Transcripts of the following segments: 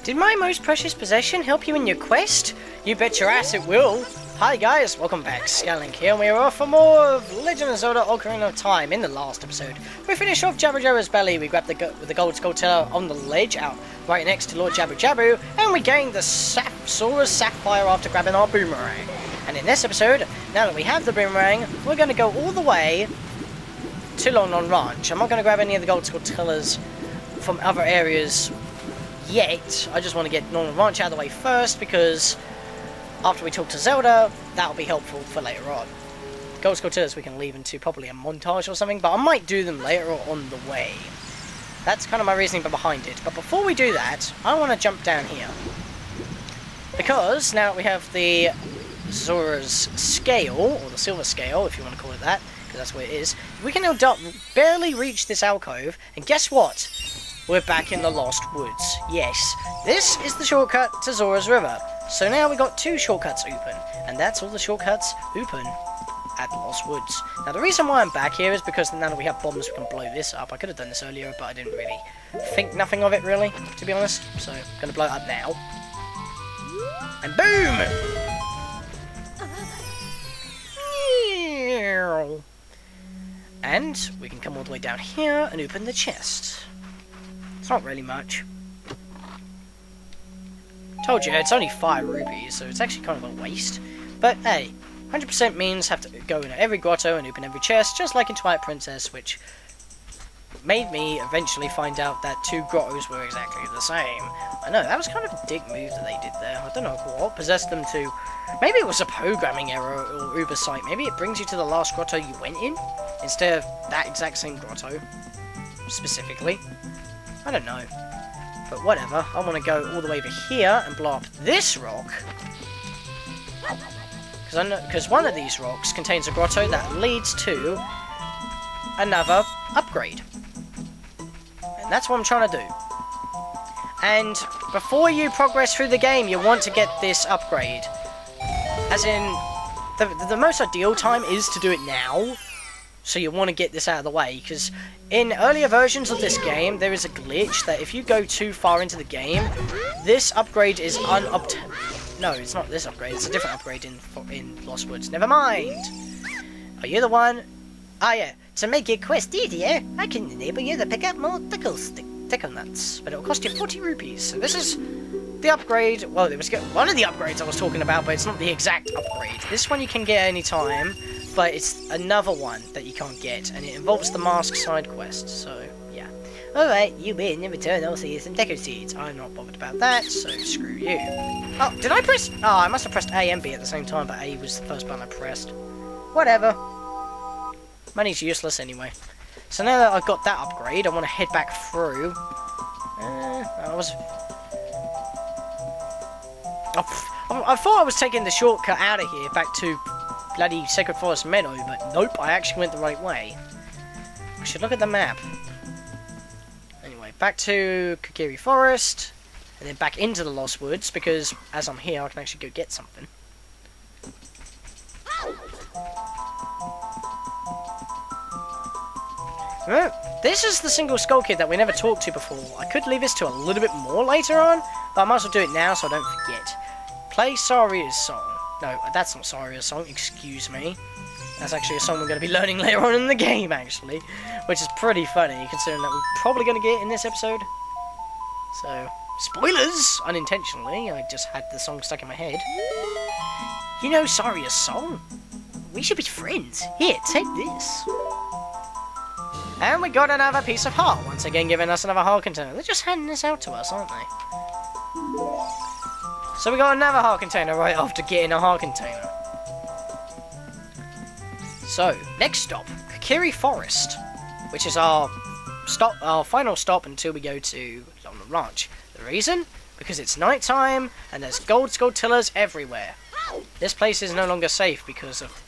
Did my most precious possession help you in your quest? You bet your ass it will. Hi guys, welcome back. Scatlink here, and we are off for more of Legend of Zelda Ocarina of Time. In the last episode, we finished off Jabu Jabu's belly. We grabbed the gold skull teller on the ledge out right next to Lord Jabu Jabu, and we gained the Zora's sapphire after grabbing our boomerang. And in this episode, now that we have the boomerang, we're going to go all the way to Lon Lon Ranch. I'm not going to grab any of the gold skull tellers from other areas yet. I just want to get Lon Lon Ranch out of the way first, because after we talk to Zelda, that'll be helpful for later on. Gold skull tellers we can leave into probably a montage or something, but I might do them later on the way. That's kind of my reasoning behind it. But before we do that, I want to jump down here, because now that we have the Zora's scale, or the silver scale, if you want to call it that, because that's what it is, we can now barely reach this alcove, and guess what? We're back in the Lost Woods. Yes, this is the shortcut to Zora's River. So now we got two shortcuts open, and that's all the shortcuts open at the Lost Woods. Now the reason why I'm back here is because now that we have bombs we can blow this up. I could have done this earlier, but I didn't really think nothing of it really, to be honest. So I'm going to blow it up now. And boom! And we can come all the way down here and open the chest. It's not really much. Told you, it's only 5 rupees, so it's actually kind of a waste. But hey, 100% means have to go into every grotto and open every chest, just like in Twilight Princess, which made me eventually find out that 2 grottos were exactly the same. I know, that was kind of a dick move that they did there. I don't know what possessed them to... Maybe it was a programming error or oversight. Maybe it brings you to the last grotto you went in, instead of that exact same grotto, specifically. I don't know. But whatever, I want to go all the way over here and blow up this rock. Because one of these rocks contains a grotto that leads to another upgrade. And that's what I'm trying to do. And before you progress through the game, you want to get this upgrade. As in, the most ideal time is to do it now. So you want to get this out of the way, because in earlier versions of this game, there is a glitch that if you go too far into the game, this upgrade is No, it's not this upgrade, it's a different upgrade in Lost Woods. Never mind! Are you the one? Ah yeah, to make your quest easier, I can enable you to pick up more tickle nuts, but it'll cost you 40 rupees. So this is the upgrade, well, it was one of the upgrades I was talking about, but it's not the exact upgrade. This one you can get any time, but it's another one that you can't get, and it involves the mask side quest, so yeah. Alright, you win. In return, I'll see you some deco seeds. I'm not bothered about that, so screw you. Oh, did I press... Oh, I must have pressed A and B at the same time, but A was the first button I pressed. Whatever. Money's useless anyway. So now that I've got that upgrade, I want to head back through. I thought I was taking the shortcut out of here back to bloody Sacred Forest Meadow, but nope, I actually went the right way. I should look at the map. Anyway, back to Kokiri Forest, and then back into the Lost Woods, because as I'm here, I can actually go get something. Remember, this is the single skull kid that we never talked to before. I could leave this to a little bit more later on, but I might as well do it now so I don't forget. Play Saria's song. No, that's not Saria's song, excuse me. That's actually a song we're going to be learning later on in the game, actually. Which is pretty funny, considering that we're probably going to get in this episode. So, spoilers! Unintentionally, I just had the song stuck in my head. You know Saria's song? We should be friends. Here, take this. And we got another piece of heart, once again giving us another heart container. They're just handing this out to us, aren't they? So we got another heart container right after getting a heart container. So, next stop, Kokiri Forest, which is our final stop until we go to Lon Lon Ranch. The reason? Because it's night time and there's gold skull tellers everywhere. This place is no longer safe because of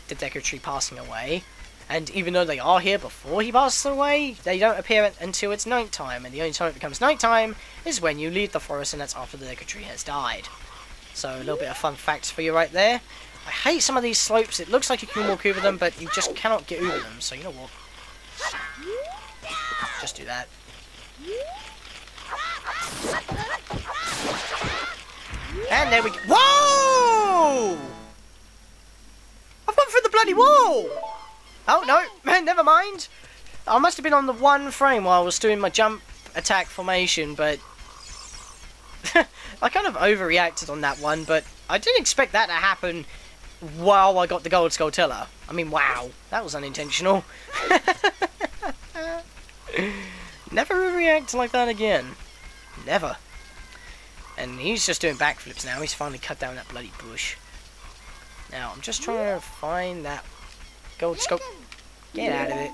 the Deku Tree passing away. And even though they are here before he passes away, they don't appear until it's night time. And the only time it becomes night time is when you leave the forest, and that's after the Deku Tree has died. So a little bit of fun facts for you right there. I hate some of these slopes. It looks like you can walk over them, but you just cannot get over them. So you know what? Just do that. And there we go. Whoa! I've gone through the bloody wall! Oh, no. Never mind. I must have been on the one frame while I was doing my jump attack formation, but... I kind of overreacted on that one, but I didn't expect that to happen while I got the gold Skulltilla. I mean, wow. That was unintentional. Never overreact like that again. Never. And he's just doing backflips now. He's finally cut down that bloody bush. Now, I'm just trying to find that gold skull. Get out of it.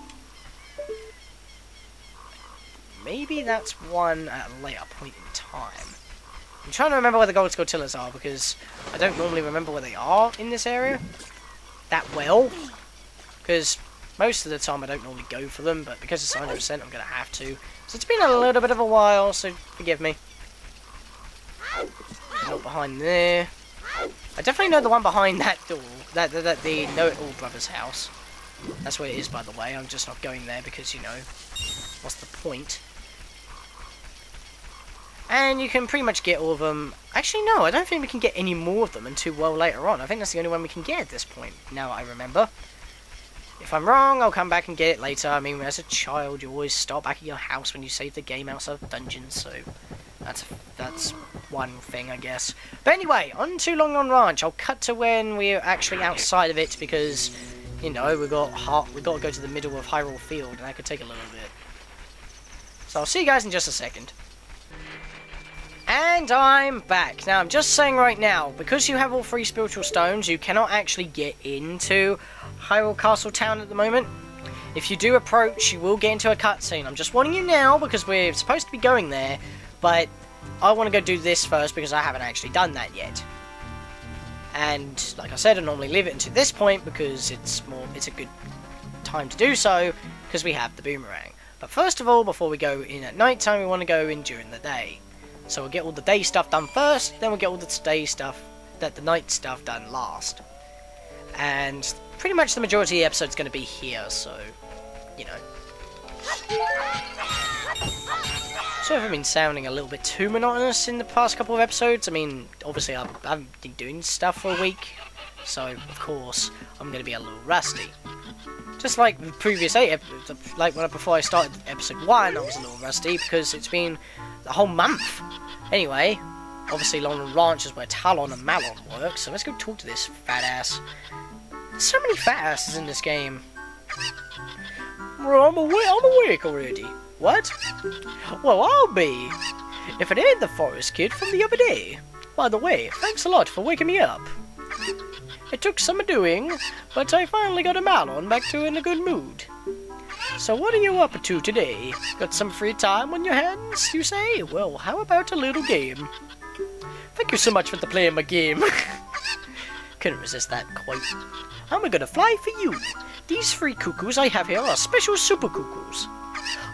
Maybe that's one at a later point in time. I'm trying to remember where the gold Skulltillas are, because I don't normally remember where they are in this area that well. Because most of the time I don't normally go for them, but because it's 100% I'm going to have to. So it's been a little bit of a while, so forgive me. Not behind there. I definitely know the one behind that door. The Know-It-All Brothers house. That's where it is, by the way. I'm just not going there because, you know, what's the point? And you can pretty much get all of them. Actually, no, I don't think we can get any more of them until well later on. I think that's the only one we can get at this point, now I remember. If I'm wrong, I'll come back and get it later. I mean, as a child, you always start back at your house when you save the game outside of dungeons, so that's one thing, I guess. But anyway, on to Lon Lon Ranch. I'll cut to when we're actually outside of it because, you know, we got to go to the middle of Hyrule Field, and that could take a little bit. So I'll see you guys in just a second. And I'm back. Now, I'm just saying right now, because you have all 3 spiritual stones, you cannot actually get into Hyrule Castle Town at the moment. If you do approach, you will get into a cutscene. I'm just warning you now, because we're supposed to be going there, but I want to go do this first, because I haven't actually done that yet. And, like I said, I normally leave it until this point, because it's a good time to do so, because we have the boomerang. But first of all, before we go in at night time, we want to go in during the day. So we'll get all the day stuff done first, then we'll get all the day stuff, the night stuff done last. And pretty much the majority of the episode's going to be here, so, you know. So I've been sounding a little bit too monotonous in the past couple of episodes. I mean, obviously I haven't been doing stuff for a week, so of course I'm going to be a little rusty. Just like the previous 8 episodes, like before I started episode 1, I was a little rusty because it's been a whole month. Anyway, obviously Lon Lon Ranch is where Talon and Malon work, so let's go talk to this fat ass. There's so many fat asses in this game. Well, I'm awake already. What? Well, I'll be. If it ain't the forest kid from the other day. By the way, thanks a lot for waking me up. It took some doing, but I finally got a Malon back to in a good mood. So what are you up to today? Got some free time on your hands, you say? Well, how about a little game? Thank you so much for playing my game. Couldn't resist that quite. I'm gonna fly for you. These 3 cuckoos I have here are special super cuckoos.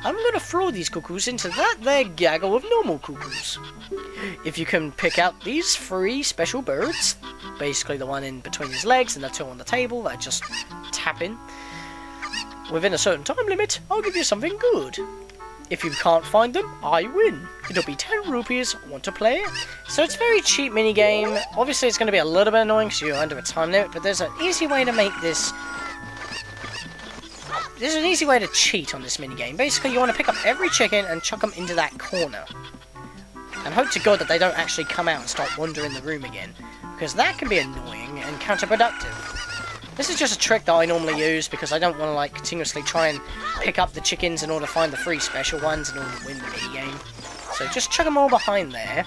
I'm gonna throw these cuckoos into that there gaggle of normal cuckoos. If you can pick out these 3 special birds, basically the one in between his legs and the 2 on the table that just tap in, within a certain time limit, I'll give you something good. If you can't find them, I win. It'll be 10 rupees. Want to play? So it's a very cheap minigame. Obviously it's going to be a little bit annoying because you're under a time limit, but there's an easy way to make this. There's an easy way to cheat on this minigame. Basically, you want to pick up every chicken and chuck them into that corner. And hope to God that they don't actually come out and start wandering the room again. Because that can be annoying and counterproductive. This is just a trick that I normally use because I don't want to like continuously try and pick up the chickens in order to find the 3 special ones in order to win the minigame. So just chuck them all behind there.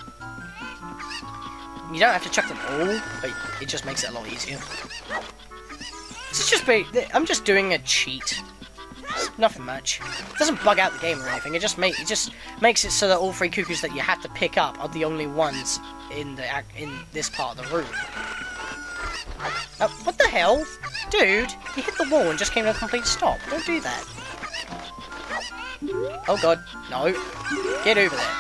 You don't have to chuck them all, but it just makes it a lot easier. This is just I'm just doing a cheat. It's nothing much. It doesn't bug out the game or anything. It just makes it so that all 3 cuckoos that you have to pick up are the only ones in this part of the room. What the hell? Dude, you hit the wall and just came to a complete stop. Don't do that. Oh god, no. Get over there.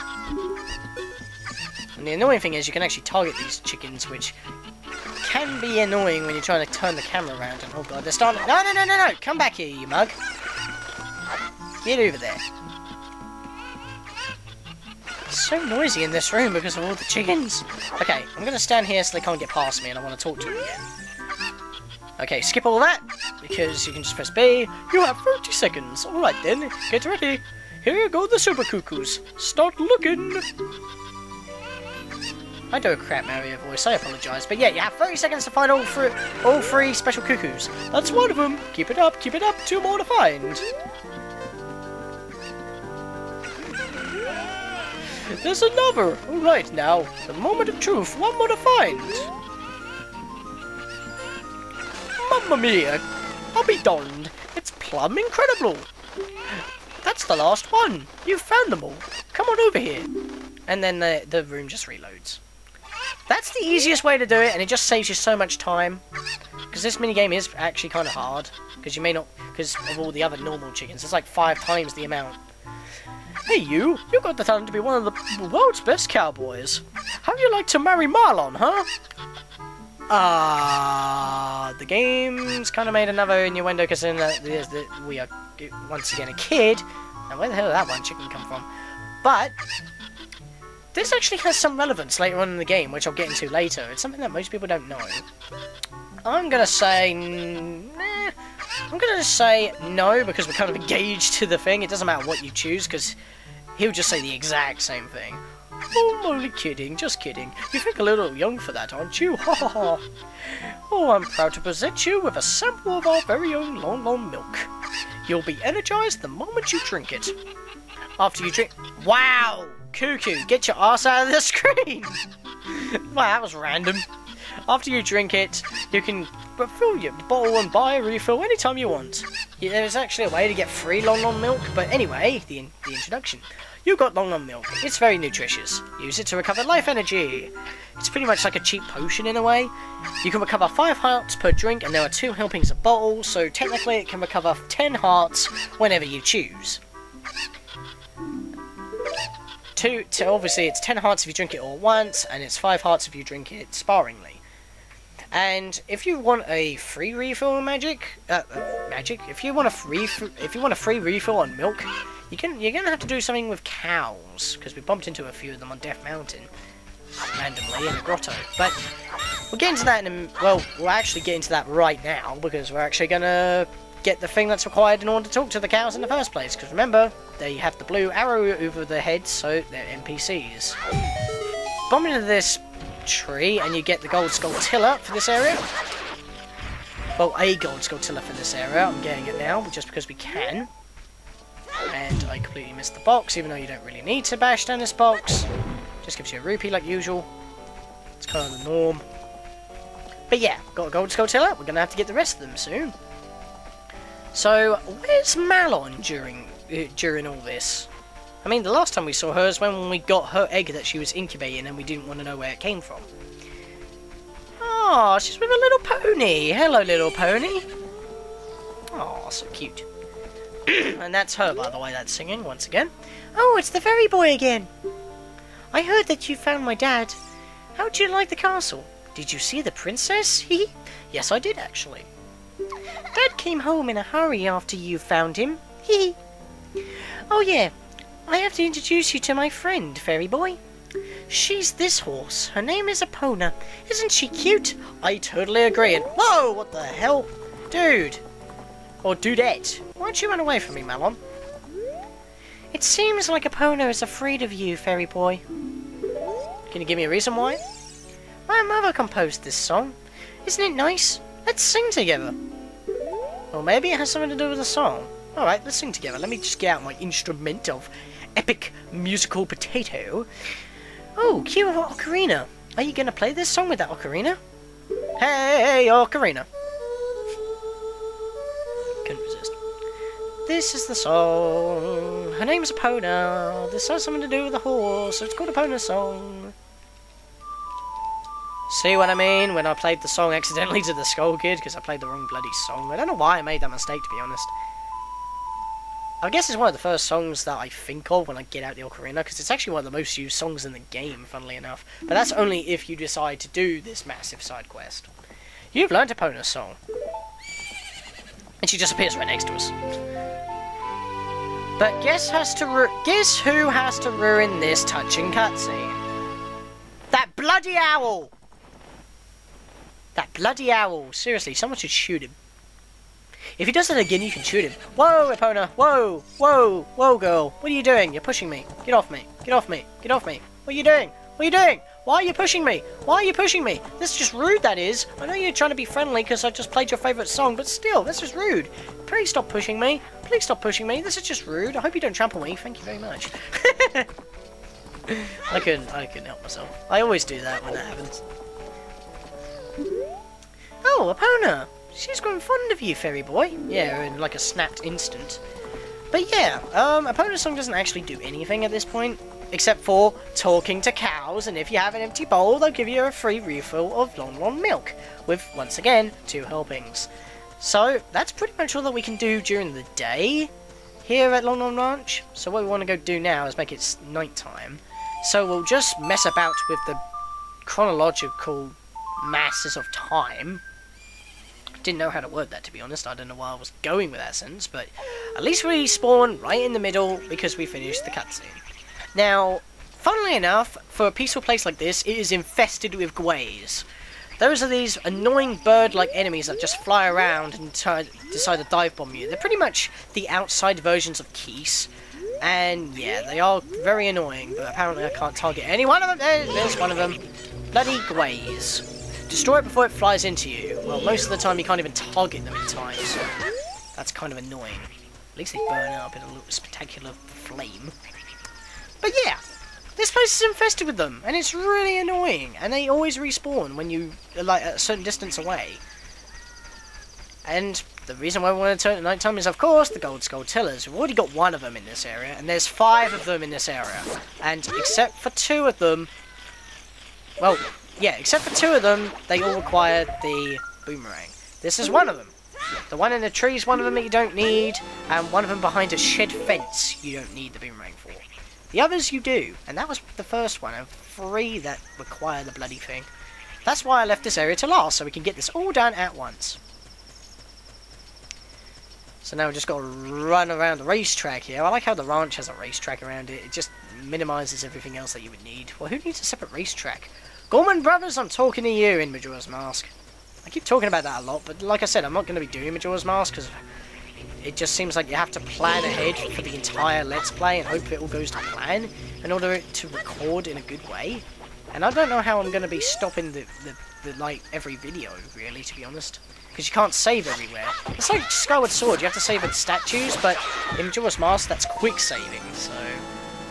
And the annoying thing is you can actually target these chickens, which can be annoying when you're trying to turn the camera around. And oh god, they're starting. No! Come back here, you mug. Get over there. It's so noisy in this room because of all the chickens. Okay, I'm going to stand here so they can't get past me and I want to talk to them again. Okay, skip all that, because you can just press B. You have 30 seconds. Alright then, get ready. Here go the super cuckoos. Start looking. I do a crap Mario voice, I apologise. But yeah, you have 30 seconds to find all three special cuckoos. That's one of them. Keep it up, 2 more to find. There's another. Alright now, the moment of truth. 1 more to find. Mamma mia! I'll be darned. It's plumb incredible. That's the last one. You've found them all. Come on over here. And then the room just reloads. That's the easiest way to do it, and it just saves you so much time. Because this minigame is actually kind of hard. Because you may not... Because of all the other normal chickens. It's like 5 times the amount. Hey you! You got the talent to be one of the world's best cowboys. How'd you like to marry Marlon, huh? The game's kind of made another innuendo because we are once again a kid. And where the hell did that one chicken come from? But this actually has some relevance later on in the game, which I'll get into later. It's something that most people don't know. I'm gonna say, nah. I'm gonna just say no because we're kind of engaged to the thing. It doesn't matter what you choose because he'll just say the exact same thing. Oh, I'm only kidding, just kidding. You think a little young for that, aren't you? Ha ha ha. Oh, I'm proud to present you with a sample of our very own Lon Lon milk. You'll be energized the moment you drink it. After you drink... Wow! Cuckoo, get your ass out of the screen! Wow, that was random. After you drink it, you can fill your bottle and buy a refill anytime you want. Yeah, there's actually a way to get free Lon Lon milk, but anyway, the introduction. You got Lon Lon milk. It's very nutritious. Use it to recover life energy. It's pretty much like a cheap potion in a way. You can recover 5 hearts per drink, and there are 2 helpings a bottle, so technically it can recover 10 hearts whenever you choose. Obviously it's 10 hearts if you drink it all at once, and it's 5 hearts if you drink it sparingly. And if you want a free refill on if you want a free refill on milk, you're gonna have to do something with cows, because we bumped into a few of them on Death Mountain randomly in a grotto. But we'll get into that we'll actually get into that right now, because we're actually gonna get the thing that's required in order to talk to the cows in the first place. Because remember, they have the blue arrow over their heads, so they're NPCs. Bump into this tree and you get the gold Skulltilla for this area. Well, a gold Skulltilla for this area. I'm getting it now just because we can. And I completely missed the box, even though you don't really need to bash down this box. Just gives you a rupee like usual. It's kind of the norm. But yeah, got a gold Skulltilla. We're gonna have to get the rest of them soon. So where's Malon during all this? I mean, the last time we saw her is when we got her egg that she was incubating and we didn't want to know where it came from. Oh, she's with a little pony. Hello, little pony. Oh, so cute. And that's her, by the way, that's singing once again. Oh, it's the fairy boy again. I heard that you found my dad. How'd you like the castle? Did you see the princess? Yes, I did, actually. Dad came home in a hurry after you found him. Oh, yeah. I have to introduce you to my friend, Fairy Boy. She's this horse. Her name is Epona. Isn't she cute? I totally agree. And whoa, what the hell? Dude. Or dudette. Why'd you run away from me, Malon? It seems like Epona is afraid of you, Fairy Boy. Can you give me a reason why? My mother composed this song. Isn't it nice? Let's sing together. Or maybe it has something to do with the song. Alright, let's sing together. Let me just get out my instrument of epic musical potato. Oh, cue ocarina. Are you going to play this song with that ocarina? Hey, ocarina. Couldn't resist. This is the song. Her name is Epona. This has something to do with the horse, so it's called Epona's song. See what I mean when I played the song accidentally to the Skull Kid? Because I played the wrong bloody song. I don't know why I made that mistake, to be honest. I guess it's one of the first songs that I think of when I get out the ocarina, because it's actually one of the most used songs in the game, funnily enough. But that's only if you decide to do this massive side quest. You've learned Epona's song. And she just appears right next to us. But guess who has to ruin this touching cutscene? That bloody owl! That bloody owl. Seriously, someone should shoot him. If he does it again, you can shoot him. Whoa, Epona! Whoa! Whoa! Whoa, girl! What are you doing? You're pushing me. Get off me. Get off me. Get off me. What are you doing? What are you doing? Why are you pushing me? Why are you pushing me? That's just rude, that is. I know you're trying to be friendly because I just played your favourite song, but still, that's just rude. Please stop pushing me. Please stop pushing me. This is just rude. I hope you don't trample me. Thank you very much. I couldn't help myself. I always do that when that happens. Oh, Epona! She's grown fond of you, fairy boy. Yeah, in like a snapped instant. But yeah, Epona's song doesn't actually do anything at this point, except for talking to cows, and if you have an empty bowl, they'll give you a free refill of Lon Lon milk, with, once again, 2 helpings. So, that's pretty much all that we can do during the day here at Lon Lon Ranch. So what we want to go do now is make it nighttime. So we'll just mess about with the chronological masses of time. Didn't know how to word that, to be honest. I don't know why I was going with that sentence, but at least we spawn right in the middle because we finished the cutscene. Now, funnily enough, for a peaceful place like this, it is infested with gways. Those are these annoying bird-like enemies that just fly around and decide to dive bomb you. They're pretty much the outside versions of Keese. And yeah, they are very annoying, but apparently I can't target any one of them. There's one of them. Bloody gways. Destroy it before it flies into you. Well, most of the time you can't even target them in time, so that's kind of annoying. At least they burn up in a little spectacular flame. But yeah, this place is infested with them, and it's really annoying. And they always respawn when you are like at a certain distance away. And the reason why we want to turn it at night time is, of course, the Gold Skull Tillers. We've already got one of them in this area, and there's 5 of them in this area. And except for 2 of them, well, yeah, except for 2 of them, they all require the boomerang. This is one of them. The one in the tree is one of them that you don't need, and one of them behind a shed fence you don't need the boomerang for. The others you do, and that was the first one of 3 that require the bloody thing. That's why I left this area to last, so we can get this all done at once. So now we've just got to run around the racetrack here. I like how the ranch has a racetrack around it. It just minimises everything else that you would need. Well, who needs a separate racetrack? Gorman Brothers, I'm talking to you in Majora's Mask. I keep talking about that a lot, but like I said, I'm not going to be doing Majora's Mask because it just seems like you have to plan ahead for the entire Let's Play and hope it all goes to plan in order to record in a good way. And I don't know how I'm going to be stopping the like every video, really, to be honest. Because you can't save everywhere. It's like Skyward Sword, you have to save at statues, but in Majora's Mask, that's quick saving, so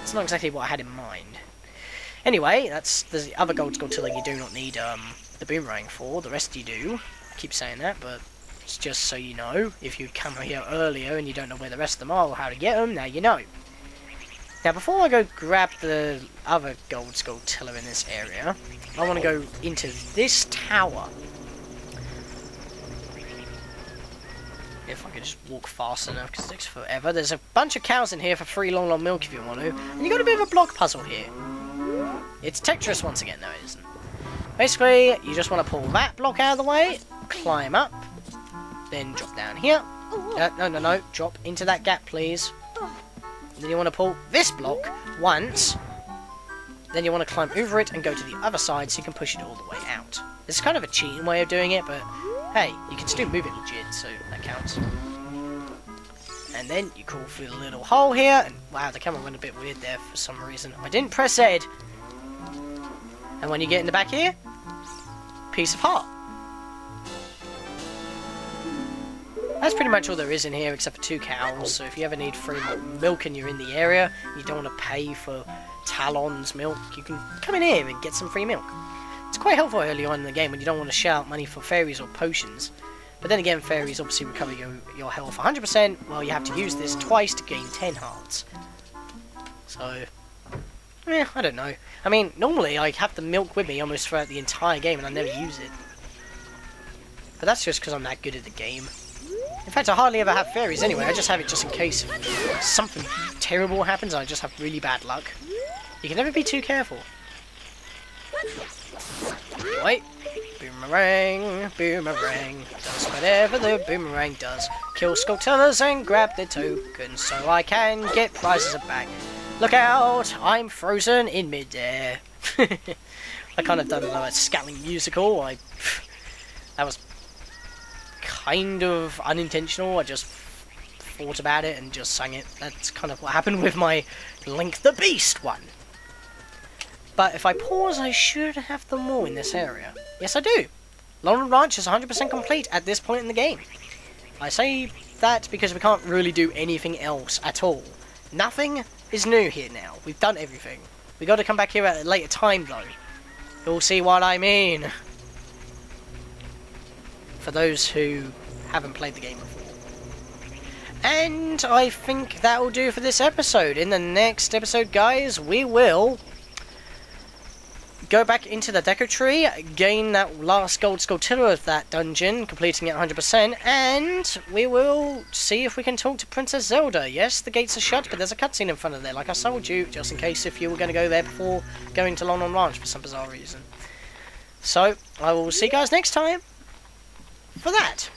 it's not exactly what I had in mind. Anyway, that's the other Gold Skull Tiller you do not need the boomerang for. The rest you do. I keep saying that, but it's just so you know. If you come here earlier and you don't know where the rest of them are or how to get them, now you know. Now, before I go grab the other Gold Skull Tiller in this area, I want to go into this tower. If I could just walk fast enough, because it takes forever. There's a bunch of cows in here for free Lon Lon milk if you want to. And you got a bit of a block puzzle here. It's Tetris once again, though, it isn't. Basically, you just want to pull that block out of the way, climb up, then drop down here. No, drop into that gap, please. And then you want to pull this block once. Then you want to climb over it and go to the other side so you can push it all the way out. It's kind of a cheating way of doing it, but hey, you can still move it legit, so that counts. And then you crawl through the little hole here, and wow, the camera went a bit weird there for some reason. I didn't press Z. And when you get in the back here, piece of heart. That's pretty much all there is in here, except for 2 cows. So if you ever need free milk and you're in the area, you don't want to pay for Talon's milk, you can come in here and get some free milk. It's quite helpful early on in the game when you don't want to shell out money for fairies or potions. But then again, fairies obviously recover your health 100%, while you have to use this twice to gain 10 hearts. So, I don't know. I mean, normally I have the milk with me almost throughout the entire game and I never use it. But that's just because I'm that good at the game. In fact, I hardly ever have fairies anyway, I just have it just in case something terrible happens and I just have really bad luck. You can never be too careful. Wait. Boomerang, boomerang, does whatever the boomerang does. Kill Skulltulas and grab the tokens so I can get prizes back. Look out, I'm frozen in midair. I kind of done a Scatlink musical. That was kind of unintentional. I just thought about it and just sang it. That's kind of what happened with my Link the Beast one. But if I pause, I should have them all in this area. Yes, I do. Lon Lon Ranch is 100% complete at this point in the game. I say that because we can't really do anything else at all. Nothing is new here now. We've done everything. We got to come back here at a later time, though. You'll see what I mean. For those who haven't played the game before. And I think that will do for this episode. In the next episode, guys, we will go back into the Deco Tree, gain that last gold Skulltula of that dungeon, completing it 100%, and we will see if we can talk to Princess Zelda. Yes, the gates are shut, but there's a cutscene in front of there, like I told you, just in case if you were going to go there before going to Lon Lon Ranch for some bizarre reason. So, I will see you guys next time for that.